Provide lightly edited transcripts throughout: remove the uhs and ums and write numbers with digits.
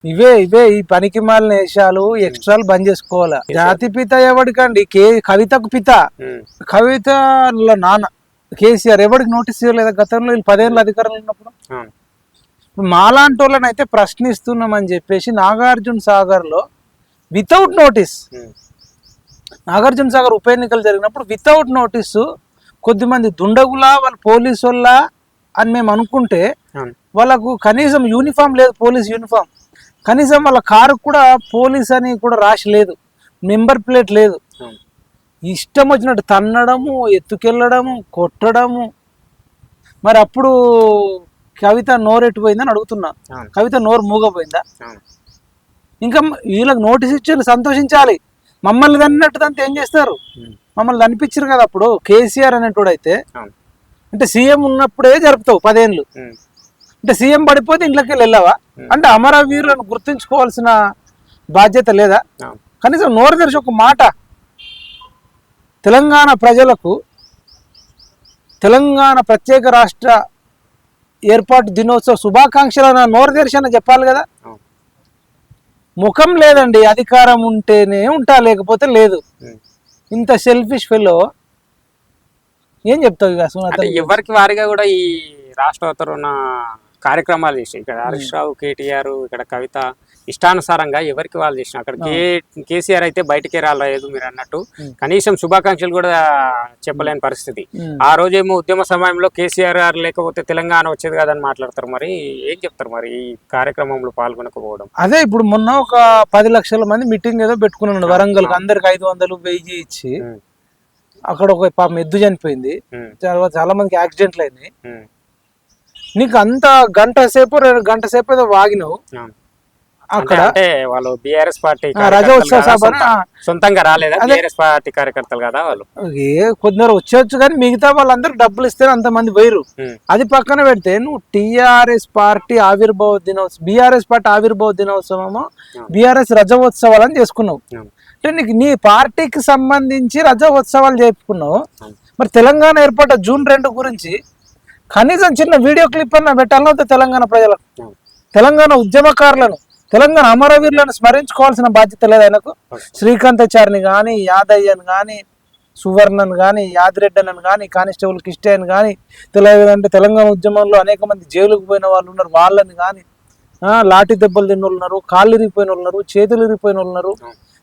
ఇవే ఇవే ఈ పనికి మాలిన వేషాలు ఎక్స్ట్రాలు బంద్ చేసుకోవాలా. జాతిపిత ఎవడికండి? కవితకు పిత, కవిత నాన్న కేసీఆర్ ఎవరికి నోటీస్ ఇవ్వలేదా గతంలో? వీళ్ళు 10 ఏళ్ళ అధికారంలో ఉన్నప్పుడు. మాలాంటి వాళ్ళని అయితే ప్రశ్నిస్తున్నామని చెప్పేసి నాగార్జున సాగర్ లో వితౌట్ నోటీస్, నాగార్జున సాగర్ ఉప ఎన్నికలు జరిగినప్పుడు వితౌట్ నోటీసు కొద్దిమంది దుండగులా వాళ్ళు పోలీసు వాళ్ళ అని మేము అనుకుంటే వాళ్ళకు కనీసం యూనిఫామ్ లేదు, పోలీస్ యూనిఫామ్. కనీసం వాళ్ళ కారు కూడా పోలీస్ అని కూడా రాసి లేదు, నెంబర్ ప్లేట్ లేదు. ఇష్టం వచ్చినట్టు తన్నడము, ఎత్తుకెళ్ళడము, కొట్టడము. మరి అప్పుడు కవిత నోరెట్టిపోయిందని అడుగుతున్నా. కవిత నోరు మూగపోయిందా? ఇంకా వీళ్ళకి నోటీస్ ఇచ్చి సంతోషించాలి. మమ్మల్ని తన్నట్టు ఏం చేస్తారు? మమ్మల్ని అనిపించారు కదా అప్పుడు. కేసీఆర్ అనేటోడు అయితే అంటే సీఎం ఉన్నప్పుడే జరుపుతావు 10 ఏళ్ళు, అంటే సీఎం పడిపోతే ఇంట్లోకి వెళ్ళావా? అంటే అమరవీరులను గుర్తుంచుకోవాల్సిన బాధ్యత లేదా? కనీసం నోరు తెరిచి ఒక మాట తెలంగాణ ప్రజలకు తెలంగాణ ప్రత్యేక రాష్ట్ర ఏర్పాటు దినోత్సవ శుభాకాంక్షలు నోరు తెరిచి చెప్పాలి కదా. ముఖం లేదండి, అధికారం ఉంటేనే ఉంటా, లేకపోతే లేదు. ఇంత సెల్ఫిష్ ఫెలో ఏం చెప్తావు? ఇక ఎవరికి వారిగా కూడా ఈ రాష్ట్ర ఉన్న కార్యక్రమాలు చేసి ఇక్కడ హరీష్ రావు, కేటీఆర్, ఇక్కడ కవిత ఇష్టానుసారంగా ఎవరికి వాళ్ళు చేసిన. అక్కడ కేసీఆర్ అయితే బయటకే రాలేదు మీరు అన్నట్టు, కనీసం శుభాకాంక్షలు కూడా చెప్పలేని పరిస్థితి. ఆ రోజేమో ఉద్యమ సమయంలో కేసీఆర్ లేకపోతే తెలంగాణ వచ్చేది కాదని మాట్లాడతారు. మరి ఏం చెప్తారు మరి ఈ కార్యక్రమంలో పాల్గొనకపోవడం? అదే ఇప్పుడు మొన్న ఒక 10 లక్షల మంది మీటింగ్ ఏదో పెట్టుకున్నాడు వరంగల్, అందరికి 500, 1000 ఇచ్చి. అక్కడ ఒక పాపం ఎద్దు చనిపోయింది, చాలా మందికి యాక్సిడెంట్లు అయినాయి. నీకు అంత గంట సేపు 2 గంటల సేపు ఏదో వాగినావు అక్కడ. వాళ్ళు బీఆర్ఎస్ పార్టీ రజోత్సవ సభ సొంతంగా రాలేదా? బీఆర్ఎస్ పార్టీ కార్యకర్తలు కదా వాళ్ళు. కొందరు వచ్చేవచ్చు కానీ మిగతా వాళ్ళందరూ డబ్బులు ఇస్తే అంతమంది పోయిరు. అది పక్కన పెడితే నువ్వు టీఆర్ఎస్ పార్టీ ఆవిర్భావ దినోత్సవం, బీఆర్ఎస్ పార్టీ ఆవిర్భావ దినోత్సవము, బీఆర్ఎస్ రజోత్సవాలని చేసుకున్నావు. అంటే నీకు నీ పార్టీకి సంబంధించి రజోత్సవాలు జరుపుకున్నావు. మరి తెలంగాణ ఏర్పాటు జూన్ 2 గురించి కనీసం చిన్న వీడియో క్లిప్ అన్న పెట్టాలన్నా తెలంగాణ ప్రజలకు, తెలంగాణ ఉద్యమకారులను, తెలంగాణ అమరవీరులను స్మరించుకోవాల్సిన బాధ్యత లేదు ఆయనకు? శ్రీకాంతాచారిని కానీ, యాదయ్యను కానీ, సువర్ణన్ కానీ, యాదిరెడ్డన్ కానీ, కానిస్టేబుల్ కిష్టయ్యని కానీ, తెలియదంటే తెలంగాణ ఉద్యమంలో అనేక మంది జైలుకు పోయిన వాళ్ళు ఉన్నారు, వాళ్ళని కానీ, లాఠీ దెబ్బలు తిన్న వాళ్ళు ఉన్నారు, కాళ్ళు ఇరిగిపోయిన వాళ్ళు ఉన్నారు, చేతులు ఇరిగిపోయిన వాళ్ళు ఉన్నారు,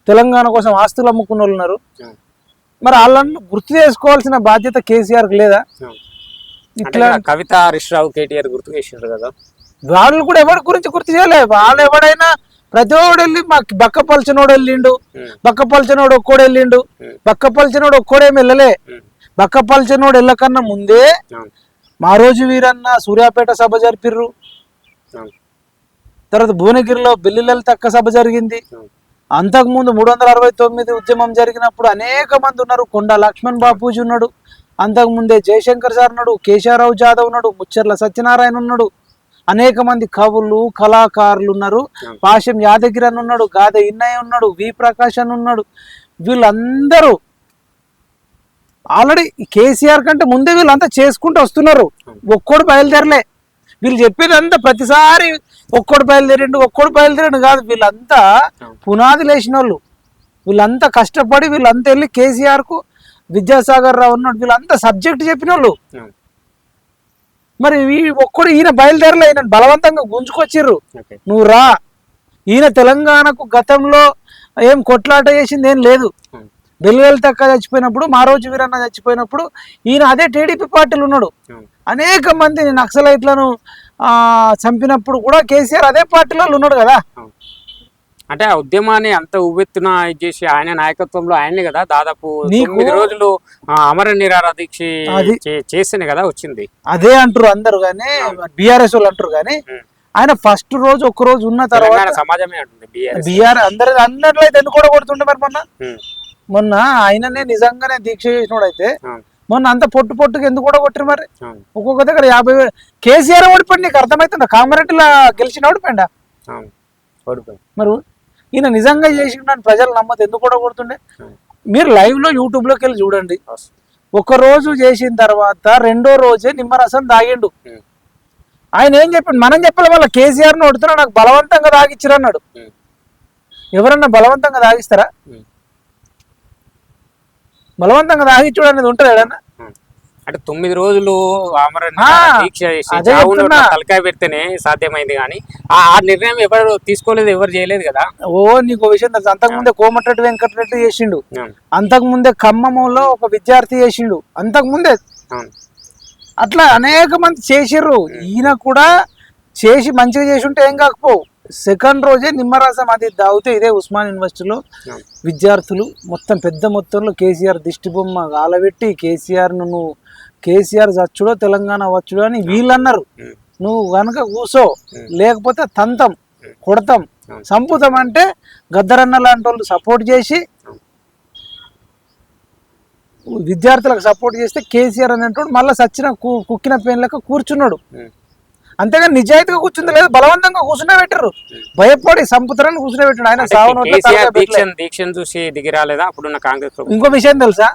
తెలంగాణ కోసం ఆస్తులు అమ్ముకున్న వాళ్ళు ఉన్నారు. మరి వాళ్ళని గుర్తు చేసుకోవాల్సిన బాధ్యత కేసీఆర్కి లేదా? ఇట్లా కవిత, హరీష్ రావు, కేటీఆర్ గుర్తు చేసిండ్రు కదా. వాళ్ళు కూడా ఎవరి గురించి గుర్తు చేయలేదు. వాళ్ళు ఎవడైనా ప్రతి ఒక్కడు వెళ్ళి మాకు బక్కపల్చినోడు వెళ్ళిండు, బక్కపల్చినోడు ఒక్కోడు వెళ్ళిండు, బక్కపల్చినోడు ఒక్కోడేమి వెళ్ళలే. బక్కపల్చినోడు వెళ్ళకన్నా ముందే మా రోజు వీరన్న సూర్యాపేట సభ జరిపిర్రు, తర్వాత భువనగిరిలో బిల్లిలలితక్క సభ జరిగింది. అంతకుముందు 369 ఉద్యమం జరిగినప్పుడు అనేక మంది ఉన్నారు. కొండా లక్ష్మణ్ బాపూజీ ఉన్నాడు, అంతకుముందే జయశంకర్ సార్ ఉన్నాడు, కేశవరావు జాదవ్ ఉన్నాడు, ముచ్చర్ల సత్యనారాయణ ఉన్నాడు, అనేక మంది కవులు, కళాకారులు ఉన్నారు. పాశం యాదగిరి అని ఉన్నాడు, గాదె ఇన్నయ్య ఉన్నాడు, వి ప్రకాష్ అని ఉన్నాడు. వీళ్ళందరూ ఆల్రెడీ కేసీఆర్ కంటే ముందే వీళ్ళంతా చేసుకుంటూ వస్తున్నారు. ఒక్కోడు బయలుదేరలే. వీళ్ళు చెప్పేదంతా ప్రతిసారి ఒక్కోడు బయలుదేరిండు కాదు. వీళ్ళంతా పునాది లేచిన వాళ్ళు, వీళ్ళంతా కష్టపడి వీళ్ళంతా వెళ్ళి కేసీఆర్ కు, విద్యాసాగర్ రావు ఉన్నాడు, వీళ్ళంతా సబ్జెక్ట్ చెప్పిన వాళ్ళు. మరి ఒక్కడు ఈయన బయలుదేరలే, ఈయన బలవంతంగా గుంజుకొచ్చిర్రు, నువ్వు రా. ఈయన తెలంగాణకు గతంలో ఏం కొట్లాట చేసింది ఏం లేదు. బిల్లిలలితక్క చచ్చిపోయినప్పుడు, మా రోజు వీరన్న చచ్చిపోయినప్పుడు ఈయన అదే టీడీపీ పార్టీలు ఉన్నాడు. అనేక మంది నక్సలైట్లను చంపినప్పుడు కూడా కేసీఆర్ అదే పార్టీలో ఉన్నాడు కదా. అంటే ఆ ఉద్యమాన్ని అంత ఉవ్వెత్తున చేసి ఆయన నాయకత్వంలో ఆయనే కదా దాదాపు 9 రోజులు అమర నిరాహార దీక్ష చేస్తేనే కదా వచ్చింది. అదే అంటారు అందరు కానీ, బీఆర్ఎస్ వాళ్ళు అంటారు కానీ, ఆయన ఫస్ట్ రోజు ఒక్క రోజు ఉన్న తర్వాత సమాజమే అంటుంది బీఆర్ అందరిలో అయితే ఎందుకు కూడా కొడుతుండే. మరి మొన్న ఆయననే నిజంగానే దీక్ష చేసినోడు అయితే మొన్న అంత పొట్టుకి ఎందుకు కూడా కొట్టరు? మరి ఒక్కొక్క దగ్గర 50,000 కేసీఆర్ ఓడిపోయి నీకు అర్థమవుతుందా? కామారెడ్డిలో గెలిచిన ఓడిపోయిందా? మరి ఈయన నిజంగా చేసిండని ప్రజలు నమ్మదు, ఎందుకు కూడా కొడుతుండే? మీరు లైవ్ లో యూట్యూబ్ లోకి వెళ్ళి చూడండి. ఒక రోజు చేసిన తర్వాత 2వ రోజే నిమ్మరసం తాగిండు. ఆయన ఏం చెప్పిండు, మనం చెప్పాలి వాళ్ళ కేసీఆర్ ను కొడుతున్నా నాకు బలవంతంగా తాగిచ్చిరు అన్నాడు. ఎవరన్నా బలవంతంగా తాగిస్తారా? బలవంతంగా తాగిచ్చుడు అనేది ఉంటుంది ఏడన్నా? అంటే 9 రోజులు ఆమరణ దీక్ష చేసి అదే చావును చెప్తున్నా. తలకాయ పెడితేనే సాధ్యమైంది, కానీ ఆ నిర్ణయం ఎవరు తీసుకోలేదు, ఎవరు చేయలేదు కదా. ఓ నీకు ఓ విషయం తెలుసు, అంతకుముందే కోమటిరెడ్డి వెంకటరెడ్డి చేసిండు, అవును. అంతకుముందే ఖమ్మంలో ఒక విద్యార్థి చేసిండు, అంతకుముందే అవును. అట్లా అనేక మంది చేసిర్రు. ఈయన కూడా చేసి మంచిగా చేసి ఉంటే ఏం కాకపోవు. సెకండ్ రోజే నిమ్మరసం అది తాగితే ఇదే ఉస్మాన్ యూనివర్సిటీలో అవును. విద్యార్థులు మొత్తం పెద్ద మొత్తంలో కేసీఆర్ దిష్టి బొమ్మ గాలబెట్టి కేసీఆర్ కేసీఆర్ చచ్చుడో తెలంగాణ వచ్చుడో అని వీళ్ళు అన్నారు. నువ్వు కనుక కూసో, లేకపోతే తంతం కొడతాం సంపుతాం అంటే గద్దరన్న లాంటి వాళ్ళు సపోర్ట్ చేసి విద్యార్థులకు సపోర్ట్ చేస్తే కేసీఆర్ అనేటోడు మళ్ళీ సచ్చిన కుక్కిన పెయిన్లకు కూర్చున్నాడు. అంతేగాని నిజాయితీగా కూర్చుంది లేదు, బలవంతంగా కూర్చునే పెట్టారు, భయపడి సంపుతారని కూర్చునే పెట్టాడు. ఆయన దీక్షను చూసి దిగి రాలేదా అప్పుడున్న కాంగ్రెస్ ప్రభుత్వం? ఇంకో విషయం తెలుసా,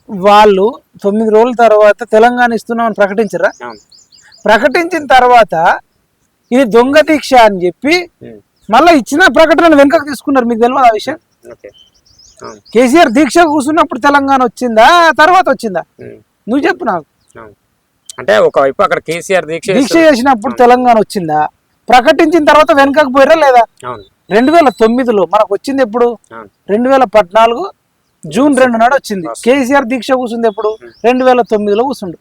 వాళ్ళు 9 రోజుల తర్వాత తెలంగాణ ఇస్తున్నామని ప్రకటించరా? ప్రకటించిన తర్వాత ఇది దొంగ దీక్ష అని చెప్పి మళ్ళీ ఇచ్చిన ప్రకటన వెనుకకు తీసుకున్నారు. మీకు తెలియదు ఆ విషయం? కేసీఆర్ దీక్ష కూర్చున్నప్పుడు తెలంగాణ వచ్చిందా తర్వాత వచ్చిందా? నువ్వు చెప్పు నాకు. అంటే ఒకవైపు అక్కడ కేసీఆర్ దీక్ష చేసినప్పుడు తెలంగాణ వచ్చిందా? ప్రకటించిన తర్వాత వెనుకకు పోయారా లేదా? 2009లో మనకు వచ్చింది ఎప్పుడు? 2014 జూన్ 2 నాడు వచ్చింది. కేసీఆర్ దీక్ష కూర్చుంది ఎప్పుడు? 2009లో కూర్చుండు.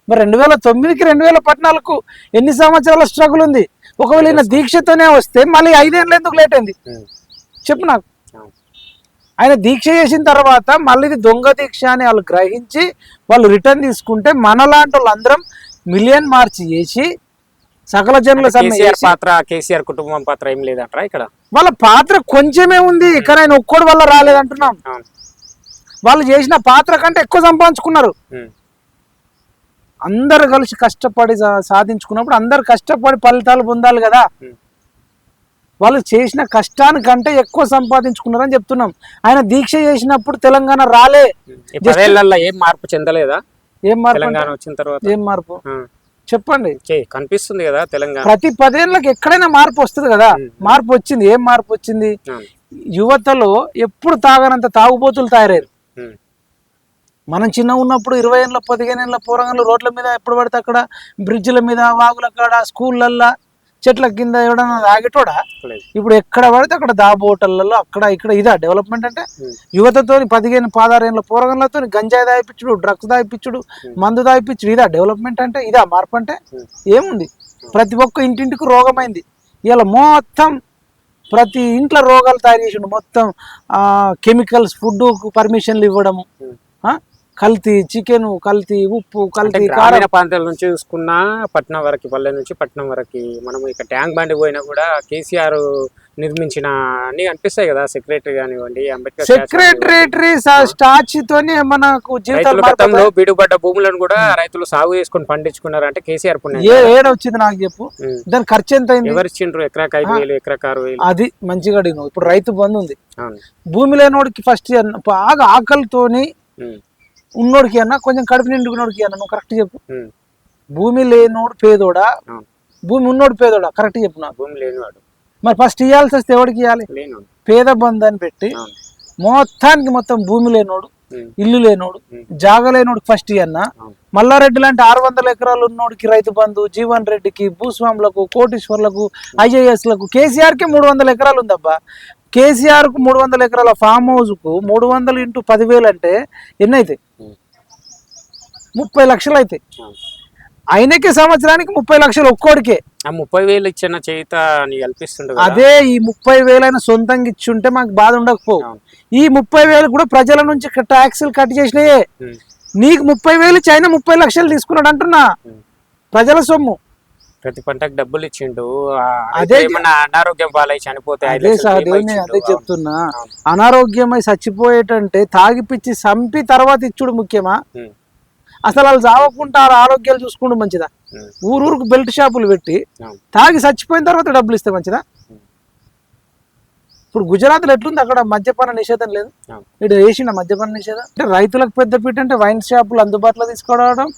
మరి 2009కి 2014కు ఎన్ని సంవత్సరాల స్ట్రగుల్ ఉంది? ఒకవేళ ఈయన దీక్షతోనే వస్తే మళ్ళీ 5 ఏళ్ళు ఎందుకు లేట్ అయింది చెప్పు నాకు. ఆయన దీక్ష చేసిన తర్వాత మళ్ళీ ఇది దొంగ దీక్ష అని వాళ్ళు గ్రహించి వాళ్ళు రిటర్న్ తీసుకుంటే మనలాంటి వాళ్ళందరం మిలియన్ మార్చి చేసి సకల జనుల పాత్ర, కేసీఆర్ కుటుంబం పాత్ర ఏం లేదంటారా ఇక్కడ? వాళ్ళ పాత్ర కొంచెమే ఉంది, కానీ ఆయన ఒక్కడి వల్ల రాలేదంటున్నాం. వాళ్ళు చేసిన పాత్ర కంటే ఎక్కువ సంపాదించుకున్నారు. అందరు కలిసి కష్టపడి సాధించుకున్నప్పుడు అందరు కష్టపడి ఫలితాలు పొందాలి కదా. వాళ్ళు చేసిన కష్టానికంటే ఎక్కువ సంపాదించుకున్నారని చెప్తున్నాం. ఆయన దీక్ష చేసినప్పుడు తెలంగాణ రాలే. ఏం మార్పు చెందలేదా? ఏం మార్పు? తెలంగాణ వచ్చిన తర్వాత ఏం మార్పు చెప్పండి? కనిపిస్తుంది కదా తెలంగాణ. ప్రతి 10 ఏళ్ళకి ఎక్కడైనా మార్పు వస్తుంది కదా. మార్పు వచ్చింది. ఏం మార్పు వచ్చింది? యువతలో ఎప్పుడు తాగనంత తాగుబోతులు తయారయ్యారు. మనం చిన్న ఉన్నప్పుడు 20 ఏళ్ళ 15 ఏళ్ళ పోరగాళ్ళు రోడ్ల మీద ఎప్పుడు పడితే అక్కడ బ్రిడ్జ్ల మీద, వాగుల కాడ, స్కూళ్ళల్లో, చెట్ల కింద ఎవడన్నా తాగేటోడా? ఇప్పుడు ఎక్కడ పడితే అక్కడ దాబోటల్లో అక్కడ ఇక్కడ. ఇదా డెవలప్మెంట్ అంటే? యువతతో 15-16 ఏళ్ళ పోరగాళ్ళతో గంజాయి దాయిపించుడు, డ్రగ్స్ దాయిపించుడు, మందు దాయిపించుడు, ఇదా డెవలప్మెంట్ అంటే? ఇదా మార్పు అంటే? ఏముంది? ప్రతి ఒక్క ఇంటింటికి రోగమైంది. ఇలా మొత్తం ప్రతి ఇంట్లో రోగాలు తయారు చేసిండు. మొత్తం కెమికల్స్, ఫుడ్ పర్మిషన్లు ఇవ్వడము, కల్తీ చికెన్, కల్తీ ఉప్పు, కల్తీ గ్రామీణ ప్రాంతాల నుంచి చూసుకున్నా పట్నం వరకు, పల్లె నుంచి పట్నం వరకు మనం ఇక ట్యాంక్ బండి పోయినా కూడా కేసీఆర్ నిర్మించిన అన్ని అనిపిస్తాయి కదా. సెక్రటరీ కానివ్వండి, అంబేద్కర్ సెక్రటరీ స్టాచ్యూతోనే మనకు జీవితంలో బీడుబడ్డ భూములను కూడా రైతులు సాగు చేసుకుని పండించుకున్నారు అంటే కేసీఆర్ పుణ్యం. ఏడొచ్చింది నాకు చెప్పు, దాని ఖర్చు ఎంత అయింది? ఎవరు ఇచ్చిండ్రు? ఎకరాకు 5,000, ఎకరాకు 6,000. అది మంచిగా అడిగినావు. ఇప్పుడు రైతు బంధు ఉంది. భూమి లేనోడికి ఫస్ట్ బాగా ఆకలితోని ఉన్నోడికి అన్నా, కొంచెం కడుపు నిండుకున్నోడికి అన్నా, నువ్వు కరెక్ట్ చెప్పు. భూమి లేనోడు పేదోడా, భూమి ఉన్నోడు పేదోడా? కరెక్ట్ చెప్పు నాకు. భూమి లేనివాడు. మరి ఫస్ట్ ఇవ్వాల్సి వస్తే ఎవరికి ఇవ్వాలి? పేద బంధు అని పెట్టి మొత్తానికి మొత్తం భూమి లేనోడు, ఇల్లు లేనోడు, జాగా లేనోడికి ఫస్ట్ ఇవ్వన్నా. మల్లారెడ్డి లాంటి 600 ఎకరాలు ఉన్నోడికి రైతు బంధు, జీవన్ రెడ్డికి, భూస్వాములకు, కోటీశ్వర్లకు, IAS-లకు. కేసీఆర్కి 300 ఎకరాలు ఉందబ్బా. కేసీఆర్కు 300 ఎకరాల ఫామ్ హౌస్కు 300 × 10,000 అంటే ఎన్ని అవుతాయి? 30 లక్షలు అవుతాయి. ఆయనకి సంవత్సరానికి 30 లక్షలు ఒక్కోడికే. 30,000 ఇచ్చిన చేత కల్పిస్తుండే. అదే ఈ 30,000 అయినా సొంతంగా ఇచ్చి ఉంటే మాకు బాధ ఉండకపోవు. ఈ 30,000 కూడా ప్రజల నుంచి ట్యాక్సులు కట్ చేసినాయే. నీకు 30,000 ఇచ్చి ఆయన 30 లక్షలు తీసుకున్నాడు అంటున్నా. ప్రజల సొమ్ము. ప్రతి పంటకు డబ్బులు ఇచ్చిండు. అదే అనారోగ్యం పాలై చనిపోతే అదే చెప్తున్నా. అనారోగ్యమై చచ్చిపోయేటంటే తాగిపిచ్చి చంపి తర్వాత ఇచ్చుడు ముఖ్యమా? అసలు వాళ్ళు చావకుండా ఆరోగ్యాలు చూసుకుంటూ మంచిదా? ఊరూరుకు బెల్ట్ షాపులు పెట్టి తాగి చచ్చిపోయిన తర్వాత డబ్బులు ఇస్తే మంచిదా? ఇప్పుడు గుజరాత్ లో ఎట్లుంది, అక్కడ మద్యపాన నిషేధం లేదు, ఇటు వేసిన మద్యపాన నిషేధం. అంటే రైతులకు పెద్దపీట అంటే వైన్ షాపులు అందుబాటులో తీసుకురావడం,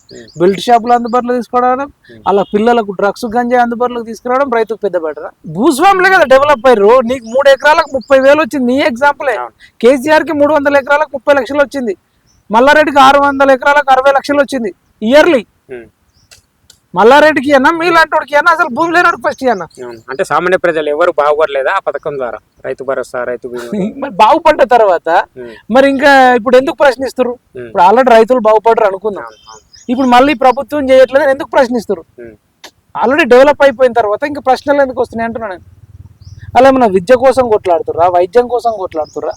బెల్ట్ షాపులు అందుబాటులో తీసుకురావడం, అలా పిల్లలకు డ్రగ్స్ గంజాయి అందుబాటులోకి తీసుకురావడం రైతుకు పెద్దపీట. భూస్వాములే కదా డెవలప్ అయ్యారు. నీకు 3 ఎకరాలకు 30,000 వచ్చింది, నీ ఎగ్జాంపులే. కేసీఆర్ కి 300 ఎకరాలకు 30 లక్షలు వచ్చింది, మల్లారెడ్డికి 600 ఎకరాలకు 60 లక్షలు వచ్చింది ఇయర్లీ. మల్లారెడ్డికి అన్నా, మీలాంటి వాడికి అన్నా, అసలు భూమి లేనాడికి ఫస్ట్ అన్న. అంటే సామాన్య ప్రజలు ఎవరు బాగుపడలేదా ఆ పథకం ద్వారా? రైతు భరోసా, రైతు బీమా మరి బాగుపడ్డ తర్వాత మరి ఇంకా ఇప్పుడు ఎందుకు ప్రశ్నిస్తారు? ఇప్పుడు ఆల్రెడీ రైతులు బాగుపడరు అనుకుందాం, ఇప్పుడు మళ్ళీ ప్రభుత్వం చేయట్లేదు ఎందుకు ప్రశ్నిస్తారు? ఆల్రెడీ డెవలప్ అయిపోయిన తర్వాత ఇంకా ప్రశ్నలు ఎందుకు వస్తున్నాయి అంటున్నాను నేను. అలా ఏమన్నా విద్య కోసం కొట్లాడుతుర్రా, వైద్యం కోసం కొట్లాడుతుర్రా,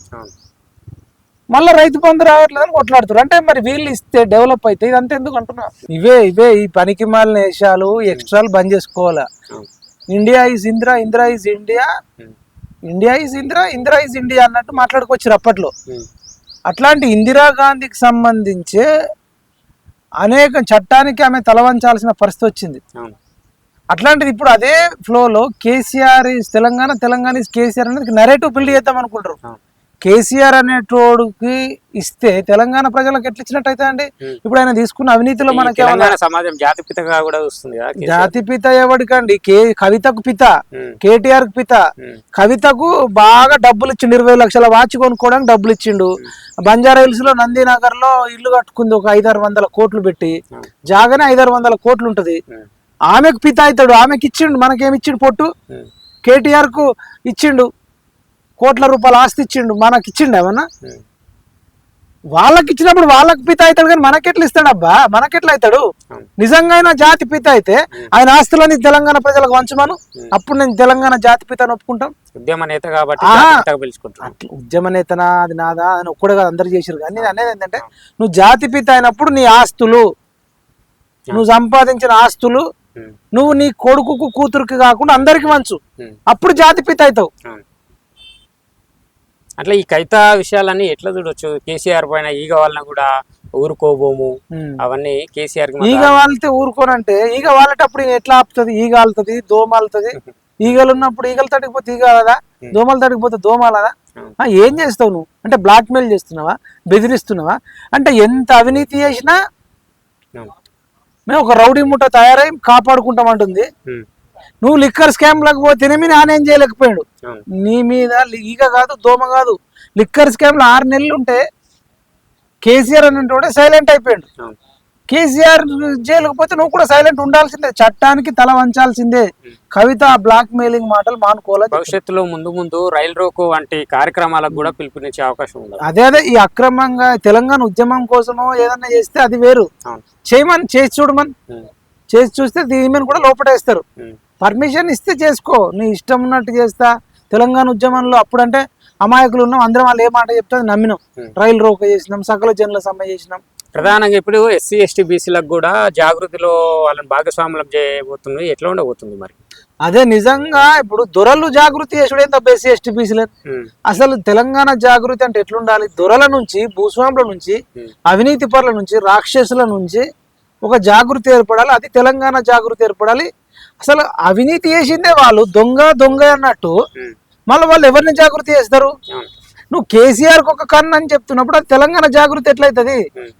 మళ్ళీ రైతు బంధు రావట్లేదు అని కొట్లాడుతున్నారు. అంటే మరి వీళ్ళు ఇస్తే డెవలప్ అయితే ఇదంతా ఎందుకు అంటున్నా? ఇవే ఈ పనికి మాలిన దేశాలు ఎక్స్ట్రాలు బంద్ చేసుకోవాలా. India is Indira, Indira is India, India is Indira, Indira is India అన్నట్టు మాట్లాడుకోవచ్చు అప్పట్లో. అట్లాంటి ఇందిరాగాంధీకి సంబంధించే అనేక చట్టానికి ఆమె తలవంచాల్సిన పరిస్థితి వచ్చింది. అట్లాంటిది ఇప్పుడు అదే ఫ్లోలో కేసీఆర్ ఈజ్ తెలంగాణ, తెలంగాణ ఈజ్ కేసీఆర్ అనేది నరేటివ్ బిల్డ్ చేద్దాం అనుకుంటారు. కేసీఆర్ అనేటోడికి ఇస్తే తెలంగాణ ప్రజలకు ఎట్లా ఇచ్చినట్టు అయితే అండి? ఇప్పుడు ఆయన తీసుకున్న అవినీతిలో మనకి సమాజం జాతిపితగా కూడా వస్తుంది. జాతిపిత ఎవడికండి? కవితకు పిత, కేటీఆర్ కు పిత. కవితకు బాగా డబ్బులు ఇచ్చిండు, 20 లక్షల వాచ్ కొనుక్కోవడానికి డబ్బులు ఇచ్చిండు. బంజారా హిల్స్ లో నందినగర్ లో ఇల్లు కట్టుకుంది ఒక 500-600 కోట్లు పెట్టి, జాగానే 500-600 కోట్లు ఉంటది. ఆమెకు పిత అవుతాడు, ఆమెకి ఇచ్చిండు. మనకేమి ఇచ్చిండు పొట్టు? కేటీఆర్ కు ఇచ్చిండు, కోట్ల రూపాయల ఆస్తి ఇచ్చిండు. మనకి ఇచ్చిండు ఏమన్నా? వాళ్ళకి ఇచ్చినప్పుడు వాళ్ళకి పిత అవుతాడు, కానీ మనకెట్లా ఇస్తాడు అబ్బా? మనకెట్లా అవుతాడు? నిజంగా ఆయన జాతి పిత అయితే ఆయన ఆస్తులని తెలంగాణ ప్రజలకు వంచమను, అప్పుడు నేను తెలంగాణ జాతి పితను ఒప్పుకుంటాం. ఉద్యమ నేత కాబట్టి ఉద్యమ నేతనా అది నాదా అని ఒక్కడే కాదు, అందరు చేసారు. కానీ నేను అనేది ఏంటంటే, నువ్వు జాతి పిత అయినప్పుడు నీ ఆస్తులు, నువ్వు సంపాదించిన ఆస్తులు నువ్వు నీ కొడుకు కూతురుకి కాకుండా అందరికి వంచు, అప్పుడు జాతి పిత అవుతావు. అట్లా ఈ కవిత విషయాలన్నీ ఎట్లా చూడొచ్చు? కేసీఆర్ పైన ఈగ వాళ్ళని కూడా ఊరుకోబోము, అవన్నీ కేసీఆర్ ఈగ వాళ్తే ఊరుకోనంటే, ఈగ వాళ్ళటప్పుడు ఎట్లా ఆపుతుంది? ఈగ ఆలుతుంది, దోమ ఆలుతుంది. ఈగలు ఉన్నప్పుడు ఈగలు తడిగిపోతే ఈగ కదా, దోమలు తడిగిపోతే దోమలదా? ఏం చేస్తావు నువ్వు? అంటే బ్లాక్ మెయిల్ చేస్తున్నావా, బెదిరిస్తున్నావా? అంటే ఎంత అవినీతి చేసినా మేము ఒక రౌడీ ముఠ తయారై కాపాడుకుంటామంటుంది. నువ్వు లిక్కర్ స్కామ్ లకు పోతేనేమి నానేం చేయలేకపోయాడు. నీ మీద ఈగ కాదు, దోమ కాదు, లిక్కర్ స్కామ్ లో 6 నెలలు ఉంటే కేసీఆర్ అని సైలెంట్ అయిపోయాడు. కేసీఆర్ జైలుకు పోతే నువ్వు కూడా సైలెంట్ ఉండాల్సిందే, చట్టానికి తల వంచాల్సిందే. కవిత బ్లాక్ మెయిలింగ్ మాటలు మానుకోవాలి. భవిష్యత్తులో ముందు రైలు రోకో వంటి కార్యక్రమాలకు కూడా పిలుపునిచ్చే అవకాశం ఉంది. అదే ఈ అక్రమంగా తెలంగాణ ఉద్యమం కోసమో ఏదన్నా చేస్తే అది వేరు. చేయమని చేసి చూడమని, చేసి చూస్తే దీని కూడా లోపటేస్తారు. పర్మిషన్ ఇస్తే చేసుకో, నీ ఇష్టం ఉన్నట్టు చేస్తా. తెలంగాణ ఉద్యమంలో అప్పుడంటే అమాయకులు ఉన్నాం, అందరం వాళ్ళు ఏ మాట చెప్తే నమ్మినాం. రైలు రోకో చేసినాం, సకల జనుల సమ్మె చేసినాం. ప్రధానంగా ఇప్పుడు ఎస్సీ ఎస్టీ బీసీలకు కూడా జాగృతిలో వాళ్ళని భాగస్వాములం చేయబోతుంది. ఎట్లా ఉండబోతుంది మరి? అదే నిజంగా ఇప్పుడు దొరలు జాగృతి చేసుడే తప్ప ఎస్సీ ఎస్టీ బీసీలు. అసలు తెలంగాణ జాగృతి అంటే ఎట్లుండాలి? దొరల నుంచి, భూస్వాముల నుంచి, అవినీతి పరుల నుంచి, రాక్షసుల నుంచి ఒక జాగృతి ఏర్పడాలి. అది తెలంగాణ జాగృతి ఏర్పడాలి. అసలు అవినీతి చేసిందే వాళ్ళు, దొంగ అన్నట్టు మళ్ళీ వాళ్ళు ఎవరిని జాగృతి చేస్తారు? నువ్వు కేసీఆర్ కు ఒక కన్ను అని చెప్తున్నప్పుడు అది తెలంగాణ జాగృతి ఎట్లయితది?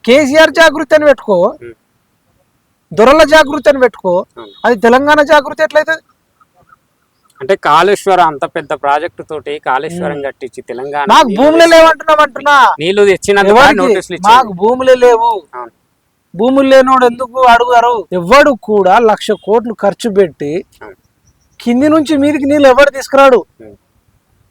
కేసీఆర్ జాగృతి అని పెట్టుకో, దొరల జాగృతి అని పెట్టుకో, అది తెలంగాణ జాగృతి ఎట్లయితది? అంటే కాళేశ్వరం అంత పెద్ద ప్రాజెక్టు తోటి కాళేశ్వరం కట్టించి తెలంగాణ మాకు భూములు లేవంటున్నామంటున్నా. నీళ్లు తెచ్చిన మాకు భూములే లేవు. భూములు లేనోడు ఎందుకు అడుగుతారు? ఎవడు కూడా 1,00,000 కోట్లు ఖర్చు పెట్టి కింది నుంచి మీదికి నీళ్ళు ఎవడు తీసుకురాడు.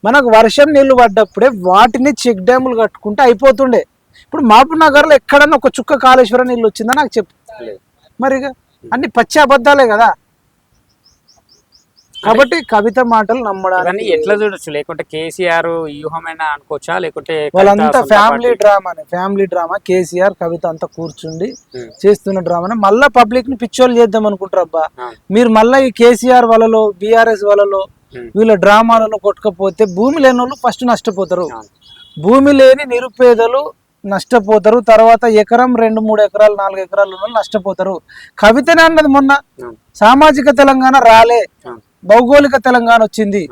మనకు వర్షం నీళ్లు పడ్డప్పుడే వాటిని చెక్ డ్యాములు కట్టుకుంటే అయిపోతుండే. ఇప్పుడు మహబూబ్ నగర్ లో ఎక్కడన్నా ఒక చుక్క కాళేశ్వరం నీళ్ళు వచ్చిందా నాకు చెప్పు. మరి అన్ని పచ్చి అబద్ధాలే కదా. కాబట్టి కవిత మాటలు నమ్మడానికి ఎట్లా చూడొచ్చు? లేకుంటే కేసీఆర్ వ్యూహమైన అనుకోవచ్చా? లేకుంటే వాళ్ళంతా ఫ్యామిలీ డ్రామా కేసీఆర్ కవిత అంతా కూర్చుండి చేస్తున్న డ్రామాని మళ్ళా పబ్లిక్ ని పిచ్చోళ్ళు చేద్దాం అనుకుంటారు. అబ్బా మీరు మళ్ళా ఈ కేసీఆర్ వలలో, బీఆర్ఎస్ వలలో, వీళ్ళ డ్రామాలలో కొట్టుకపోతే భూమి లేని వాళ్ళు ఫస్ట్ నష్టపోతారు. భూమి లేని నిరుపేదలు నష్టపోతారు. తర్వాత ఎకరం 2-3 ఎకరాలు 4 ఎకరాలు ఉన్న నష్టపోతారు. కవితనే అన్నది మొన్న సామాజిక తెలంగాణ రాలే, భౌగోళిక తెలంగాణ వచ్చింది.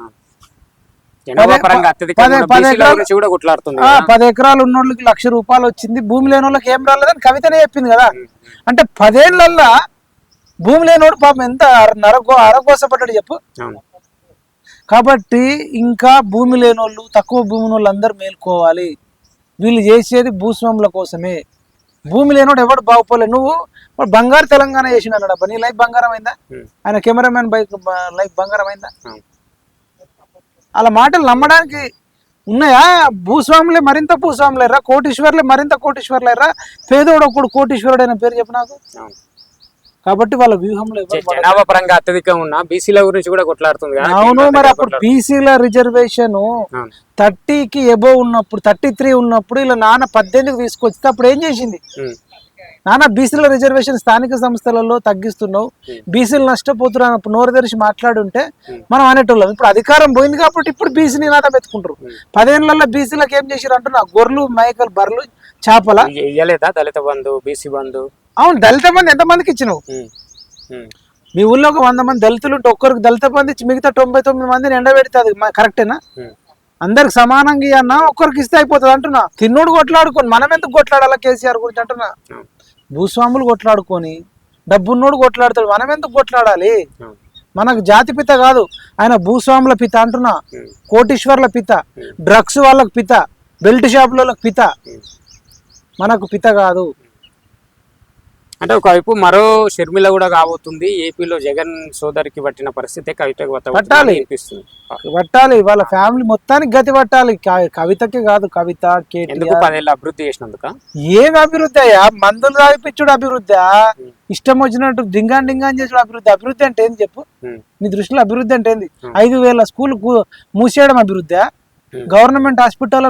జనాభా పరంగా అత్యధికంగా ఉన్న బీసీల గురించి కూడా కొట్లాడుతుంది కదా. 10 ఎకరాలు ఉన్న వాళ్ళకి ₹1,00,000 వచ్చింది, భూమి లేని వాళ్ళకి ఏం రాలేదని కవితనే చెప్పింది కదా. అంటే 10 ఏళ్లల్లా భూమి లేనోడు పాపం ఎంత అరగోసపడ్డాడు చెప్పు. అవును. కాబట్టి ఇంకా భూమి లేనోళ్ళు, తక్కువ భూమి వాళ్ళు అందరూ మేల్కోవాలి. వీళ్ళు చేసేది భూస్వాముల కోసమే. భూమి లేనోడు ఎవడు బాగుపోలేదు. నువ్వు బంగారు తెలంగాణ చేసిన అన్నాడు, నీ లైఫ్ బంగారం అయిందా? ఆయన కెమెరామెన్ బైక్ లైఫ్ బంగారం అయిందా? అలా మాటలు నమ్మడానికి ఉన్నాయా? భూస్వాములే మరింత భూస్వాములేరా, కోటీశ్వర్లే మరింత కోటీశ్వర్లేరా, పేదోడు ఒకడు కోటీశ్వరుడు అయిన పేరు చెప్పు నాకు. కాబట్టి వాళ్ళ వ్యూహంలో జనాభా పరంగా అత్యధికంగా ఉన్న బీసీల గురించి కూడా కొట్లాడుతుంది కదా. అవును, మరి అప్పుడు బీసీల రిజర్వేషన్ 30కి ఎబో ఉన్నప్పుడు, 33 ఉన్నప్పుడు ఇలా నాన్న 18కి తీసుకొస్తే అప్పుడు ఏం చేసింది నాన్న? బీసీల రిజర్వేషన్ స్థానిక సంస్థలలో తగ్గిస్తున్నావు, బీసీలు నష్టపోతున్నా నోరు తెరిచి మాట్లాడుంటే మనం అనేటోళ్ళం. ఇప్పుడు అధికారం పోయింది కాబట్టి ఇప్పుడు బీసీని నాట పెట్టుకుంటారు. 10 ఏళ్లలో బీసీలకు ఏం చేసారు అంటున్నా? గొర్రెలు, మేకలు, బర్రెలు, చేపల ఇయ్యలేదా దళిత బంధు, బీసీ బంధు? అవును, దళిత బంధు ఎంతమందికి ఇచ్చినావు? మీ ఊళ్ళో ఒక 100 మంది దళితులు ఉంటే ఒక్కరికి దళిత బంధు ఇచ్చి మిగతా 99 మందిని ఎండబెడితే అది కరెక్టేనా? అందరికి సమానంగా ఇవ్వన్నా, ఒక్కరికి ఇస్తే అయిపోతుంది అంటున్నా. తిన్నుడు కొట్లాడుకొని మనం ఎందుకు కొట్లాడాలా కేసీఆర్ గురించి అంటున్నా? భూస్వాములు కొట్లాడుకొని డబ్బున్నోడు కొట్లాడతాడు, మనం ఎందుకు కొట్లాడాలి? మనకు జాతి పిత కాదు ఆయన, భూస్వాముల పిత అంటున్నా, కోటీశ్వర్ల పిత, డ్రగ్స్ వాళ్ళకి పిత, బెల్ట్ షాపులకు పిత, మనకు పిత కాదు. అంటే ఒకవైపు మరో షర్మిల కూడా కాబోతుంది. ఏపీలో జగన్ సోదరికి పట్టిన పరిస్థితి కవితకు పట్టాలి, పట్టాలి. వాళ్ళ ఫ్యామిలీ మొత్తానికి గతి పట్టాలి. కవితకి కాదు, కవిత, కేటీఆర్ 10 ఏళ్ళ అభివృద్ధి చేసినందుక ఏం అభివృద్ధి అయ్యా? మందులు తాగిపించుడు అభివృద్ధి? ఇష్టం వచ్చినట్టు డింగాన్ చేసుడు అభివృద్ధి? అభివృద్ధి అంటే ఏంది చెప్పు నీ దృష్టిలో? అభివృద్ధి అంటే ఏంది? 5,000 స్కూల్ మూసేయడం అభివృద్ధి? గవర్నమెంట్ హాస్పిటల్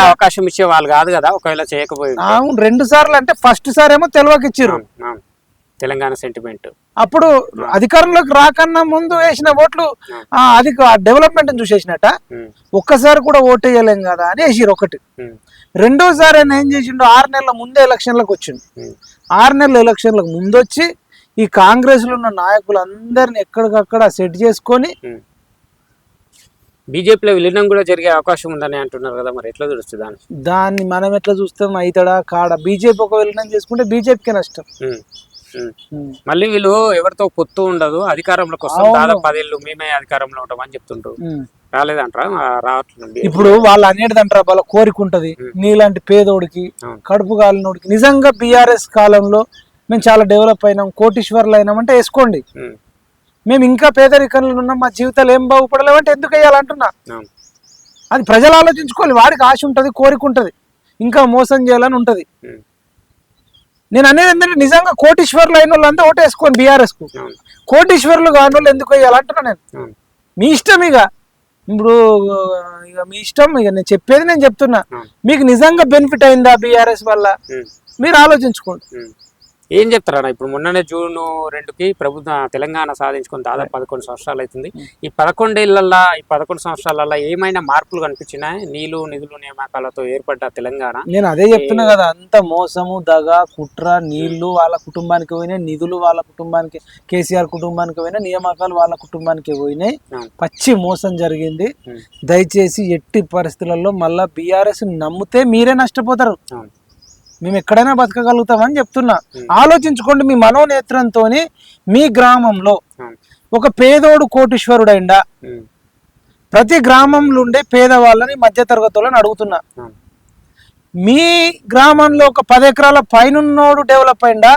అవకాశం ఇచ్చే వాళ్ళు కాదు కదా ఒకవేళ చేయకపోయింది. అవును, 2 సార్లు అంటే ఫస్ట్ సార్ ఏమో తెలియక ఇచ్చారు, తెలంగాణ సెంటిమెంట్. అప్పుడు అధికారంలోకి రాకన్నా ముందు వేసిన ఓట్లు అది డెవలప్మెంట్ చూసేసినట్ట. ఒక్కసారి కూడా ఓటు వేయలేం కదా అని వేసిరు ఒకటి. రెండోసారి ఆయన ఏం చేసిండు? 6 నెలల ముందే ఎలక్షన్లకు వచ్చిండు. 6 నెలల ఎలక్షన్లకు ముందు వచ్చి ఈ కాంగ్రెస్ లో ఉన్న నాయకులందరిని ఎక్కడికక్కడ సెట్ చేసుకొని బీజేపీలో విలీనం కూడా జరిగే అవకాశం ఉందని అంటున్నారు కదా, మరి ఎట్లా చూస్తుంది దాన్ని? మనం ఎట్లా చూస్తాం? అవుతాడా కాడా? బీజేపీ ఒక విలీనం చేసుకుంటే బీజేపీకి నష్టం. మళ్ళీ వీళ్ళు ఎవరితో పొత్తు ఉండదు, అధికారంలోకి వస్తాం, దాదాపు 10 ఏళ్ళు మేమే అధికారంలో ఉంటామని చెప్తుంటారు. రాలేదంటారా? రావట్లేదు. ఇప్పుడు వాళ్ళు అనేటిదంటారా? వాళ్ళ కోరిక ఉంటది, నీలాంటి పేదోడికి, కడుపు కాలినోడికి. నిజంగా బీఆర్ఎస్ కాలంలో మేము చాలా డెవలప్ అయినాం, కోటీశ్వర్లు అయినాం అంటే వేసుకోండి. మేము ఇంకా పేదరికంలో ఉన్నాం, మా జీవితాలు ఏం బాగుపడలేవంటే ఎందుకు వేయాలంటున్నా? అది ప్రజలు ఆలోచించుకోవాలి. వాడికి ఆశ ఉంటుంది, కోరిక ఉంటుంది, ఇంకా మోసం చేయాలని ఉంటుంది. నేను అనేది ఏంటంటే నిజంగా కోటీశ్వర్లు అయిన వాళ్ళు అంతా ఓటేసుకోండి బీఆర్ఎస్ కు. కోటీశ్వర్లు కాని వాళ్ళు ఎందుకు వేయాలంటున్నా నేను. మీ ఇష్టం ఇక. ఇప్పుడు ఇక మీ ఇష్టం. ఇక నేను చెప్పేది నేను చెప్తున్నా. మీకు నిజంగా బెనిఫిట్ అయిందా బీఆర్ఎస్ వల్ల? మీరు ఆలోచించుకోండి. ఏం చెప్తారా? ఇప్పుడు మొన్ననే జూన్ 2కి ప్రభుత్వం తెలంగాణ సాధించుకుని దాదాపు 11 సంవత్సరాలు అవుతుంది. ఈ 11 సంవత్సరాలలో ఏమైనా మార్పులు కనిపించినాయి? నిధులు నియామకాలతో ఏర్పడ్డ తెలంగాణ. నేను అదే చెప్తున్నా కదా, అంత మోసము, దగ, కుట్ర. నీళ్లు వాళ్ళ కుటుంబానికి పోయినాయి, నిధులు వాళ్ళ కుటుంబానికి, కేసీఆర్ కుటుంబానికి పోయినాయి, నియామకాలు వాళ్ళ కుటుంబానికి పోయినాయి. పచ్చి మోసం జరిగింది. దయచేసి ఎట్టి పరిస్థితులలో మళ్ళా బీఆర్ఎస్ నమ్మితే మీరే నష్టపోతారు. మేము ఎక్కడైనా బతకగలుగుతామని చెప్తున్నా. ఆలోచించుకోండి. మీ మనోనేత్రంతో మీ గ్రామంలో ఒక పేదోడు కోటీశ్వరుడైండా? ప్రతి గ్రామంలో ఉండే పేదవాళ్ళని, మధ్యతరగతి వాళ్ళని అడుగుతున్నా. మీ గ్రామంలో ఒక 10 ఎకరాల పైనున్నోడు డెవలప్ అయిందా?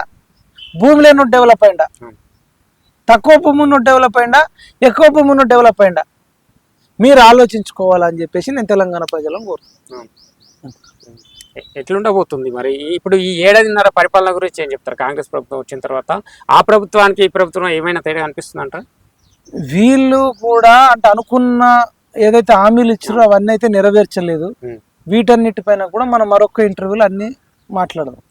భూమి లేనోడు డెవలప్ అయిందా? తక్కువ భూమి ఉన్నోడు డెవలప్ అయిందా? ఎక్కువ భూమి ఉన్నోడు డెవలప్ అయిందా? మీరు ఆలోచించుకోవాలని చెప్పేసి నేను తెలంగాణ ప్రజలను కోరుతున్నాను. ఎట్లుండబోతుంది మరి? ఇప్పుడు ఈ 7.5 పరిపాలన గురించి ఏం చెప్తారు? కాంగ్రెస్ ప్రభుత్వం వచ్చిన తర్వాత ఆ ప్రభుత్వానికి ఈ ప్రభుత్వం ఏమైనా తేడా అనిపిస్తుందంట? వీళ్ళు కూడా అంటే అనుకున్న ఏదైతే హామీలు ఇచ్చారో అవన్నీ అయితే నెరవేర్చలేదు. వీటన్నిటిపైన కూడా మనం మరొక ఇంటర్వ్యూలో అన్ని మాట్లాడదాం.